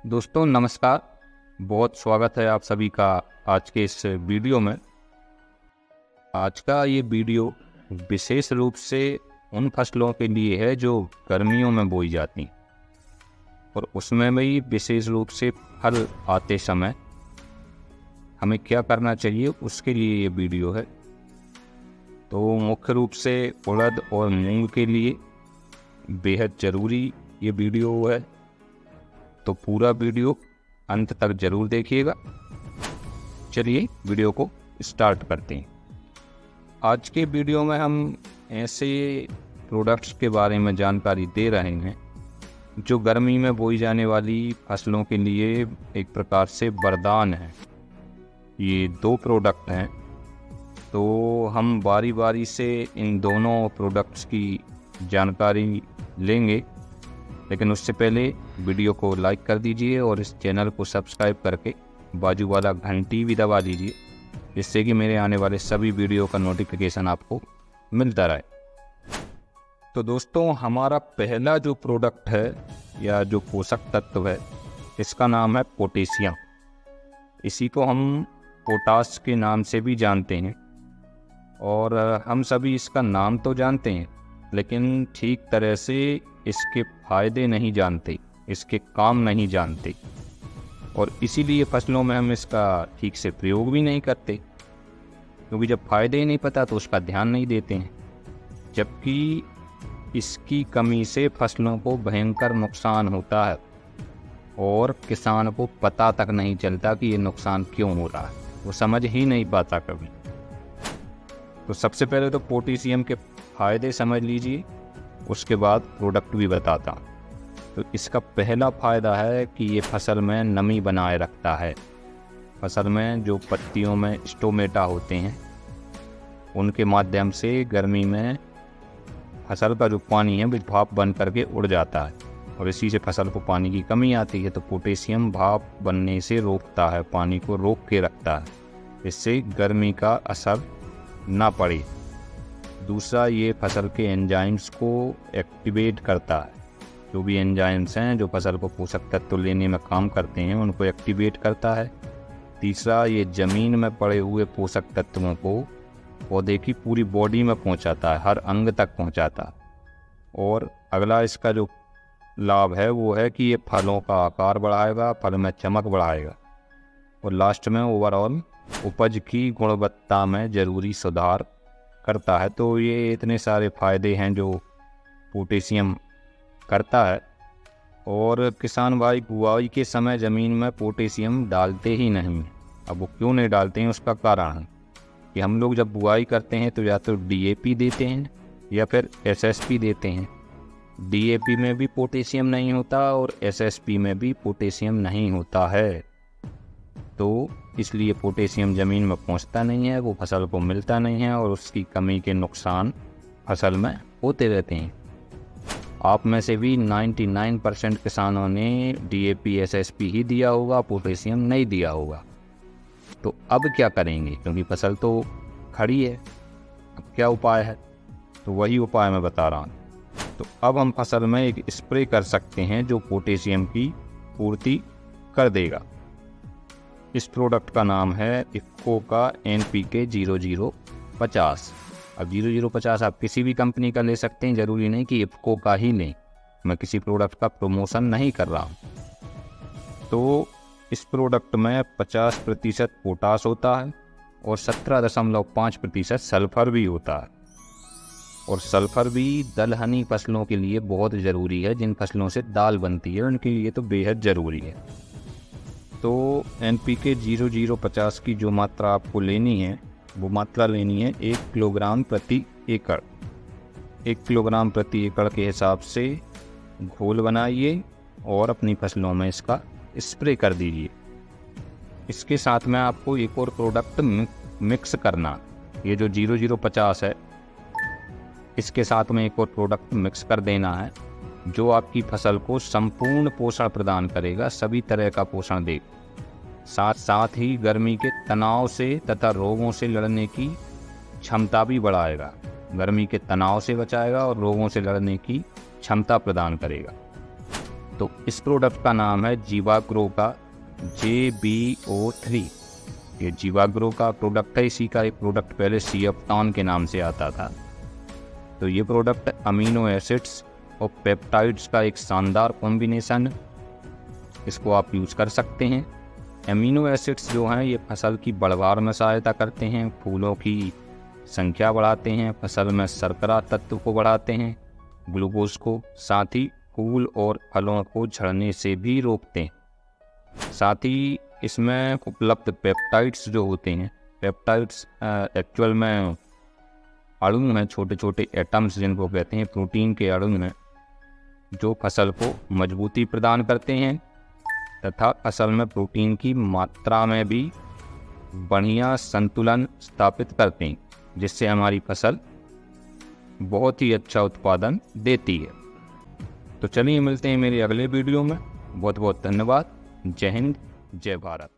दोस्तों नमस्कार। बहुत स्वागत है आप सभी का आज के इस वीडियो में। आज का ये वीडियो विशेष रूप से उन फसलों के लिए है जो गर्मियों में बोई जाती हैं और उसमें भी विशेष रूप से फल आते समय हमें क्या करना चाहिए उसके लिए ये वीडियो है। तो मुख्य रूप से उड़द और मूंग के लिए बेहद ज़रूरी ये वीडियो है, तो पूरा वीडियो अंत तक ज़रूर देखिएगा। चलिए वीडियो को स्टार्ट करते हैं। आज के वीडियो में हम ऐसे प्रोडक्ट्स के बारे में जानकारी दे रहे हैं जो गर्मी में बोई जाने वाली फसलों के लिए एक प्रकार से वरदान है। ये दो प्रोडक्ट हैं, तो हम बारी बारी से इन दोनों प्रोडक्ट्स की जानकारी लेंगे, लेकिन उससे पहले वीडियो को लाइक कर दीजिए और इस चैनल को सब्सक्राइब करके बाजू वाला घंटी भी दबा दीजिए, जिससे कि मेरे आने वाले सभी वीडियो का नोटिफिकेशन आपको मिलता रहे। तो दोस्तों, हमारा पहला जो प्रोडक्ट है या जो पोषक तत्व है, इसका नाम है पोटेशियम। इसी को हम पोटाश के नाम से भी जानते हैं और हम सभी इसका नाम तो जानते हैं, लेकिन ठीक तरह से इसके फ़ायदे नहीं जानते, इसके काम नहीं जानते, और इसीलिए फसलों में हम इसका ठीक से प्रयोग भी नहीं करते, क्योंकि जब फ़ायदे ही नहीं पता तो उसका ध्यान नहीं देते हैं। जबकि इसकी कमी से फसलों को भयंकर नुकसान होता है और किसान को पता तक नहीं चलता कि ये नुकसान क्यों हो रहा है, वो समझ ही नहीं पाता कभी। तो सबसे पहले तो पोटेशियम के फ़ायदे समझ लीजिए, उसके बाद प्रोडक्ट भी बताता हूँ। तो इसका पहला फ़ायदा है कि ये फसल में नमी बनाए रखता है। फसल में जो पत्तियों में स्टोमेटा होते हैं, उनके माध्यम से गर्मी में फसल का जो पानी है वो भाप बन करके उड़ जाता है और इसी से फसल को पानी की कमी आती है। तो पोटेशियम भाप बनने से रोकता है, पानी को रोक के रखता है, इससे गर्मी का असर ना पड़े। दूसरा, ये फसल के एंजाइम्स को एक्टिवेट करता है। जो भी एंजाइम्स हैं जो फसल को पोषक तत्व लेने में काम करते हैं, उनको एक्टिवेट करता है। तीसरा, ये ज़मीन में पड़े हुए पोषक तत्वों को पौधे की पूरी बॉडी में पहुंचाता है, हर अंग तक पहुंचाता है। और अगला इसका जो लाभ है वो है कि ये फलों का आकार बढ़ाएगा, फल में चमक बढ़ाएगा और लास्ट में ओवरऑल उपज की गुणवत्ता में ज़रूरी सुधार करता है। तो ये इतने सारे फ़ायदे हैं जो पोटेशियम करता है। और किसान भाई बुआई के समय ज़मीन में पोटेशियम डालते ही नहीं। अब वो क्यों नहीं डालते हैं, उसका कारण है कि हम लोग जब बुआई करते हैं तो या तो DAP देते हैं या फिर SSP देते हैं। DAP में भी पोटेशियम नहीं होता और SSP में भी पोटेशियम नहीं होता है, तो इसलिए पोटेशियम ज़मीन में पहुंचता नहीं है, वो फसल को मिलता नहीं है और उसकी कमी के नुकसान फसल में होते रहते हैं। आप में से भी 99% किसानों ने DAP SSP ही दिया होगा, पोटेशियम नहीं दिया होगा। तो अब क्या करेंगे, क्योंकि फसल तो खड़ी है, अब क्या उपाय है? तो वही उपाय मैं बता रहा हूँ। तो अब हम फसल में एक स्प्रे कर सकते हैं जो पोटेशियम की पूर्ति कर देगा। इस प्रोडक्ट का नाम है इफ़को का NPK 0050। अब 0050 आप किसी भी कंपनी का ले सकते हैं, ज़रूरी नहीं कि इफ़को का ही लें। मैं किसी प्रोडक्ट का प्रमोशन नहीं कर रहा हूँ। तो इस प्रोडक्ट में 50% पोटास होता है और 17.5% सल्फ़र भी होता है। और सल्फ़र भी दलहनी फसलों के लिए बहुत ज़रूरी है। जिन फसलों से दाल बनती है उनके लिए तो बेहद ज़रूरी है। तो NPK 0050 की जो मात्रा आपको लेनी है वो मात्रा लेनी है 1 किलोग्राम प्रति एकड़। 1 किलोग्राम प्रति एकड़ के हिसाब से घोल बनाइए और अपनी फसलों में इसका स्प्रे कर दीजिए। इसके साथ में आपको एक और प्रोडक्ट मिक्स करना, ये जो 0050 है इसके साथ में एक और प्रोडक्ट मिक्स कर देना है जो आपकी फसल को संपूर्ण पोषण प्रदान करेगा, सभी तरह का पोषण देगा। साथ साथ ही गर्मी के तनाव से तथा रोगों से लड़ने की क्षमता भी बढ़ाएगा। गर्मी के तनाव से बचाएगा और रोगों से लड़ने की क्षमता प्रदान करेगा। तो इस प्रोडक्ट का नाम है जीवाग्रो का JBO3। ये जीवाग्रो का प्रोडक्ट है। इसी का एक प्रोडक्ट पहले सिएफ्टॉन के नाम से आता था। तो ये प्रोडक्ट अमीनो एसिड्स और पेप्टाइड्स का एक शानदार कॉम्बिनेशन, इसको आप यूज़ कर सकते हैं। अमीनो एसिड्स जो हैं ये फसल की बढ़वार में सहायता करते हैं, फूलों की संख्या बढ़ाते हैं, फसल में शर्करा तत्व को बढ़ाते हैं, ग्लूकोज को, साथ ही फूल और फलों को झड़ने से भी रोकते हैं। साथ ही इसमें उपलब्ध पेप्टाइड्स जो होते हैं, पेप्टाइड्स एक्चुअल में अणु हैं, छोटे छोटे एटम्स जिनको कहते हैं, प्रोटीन के अणु हैं जो फसल को मजबूती प्रदान करते हैं तथा फसल में प्रोटीन की मात्रा में भी बढ़िया संतुलन स्थापित करते हैं, जिससे हमारी फसल बहुत ही अच्छा उत्पादन देती है। तो चलिए मिलते हैं मेरे अगले वीडियो में। बहुत बहुत धन्यवाद। जय हिंद, जय भारत।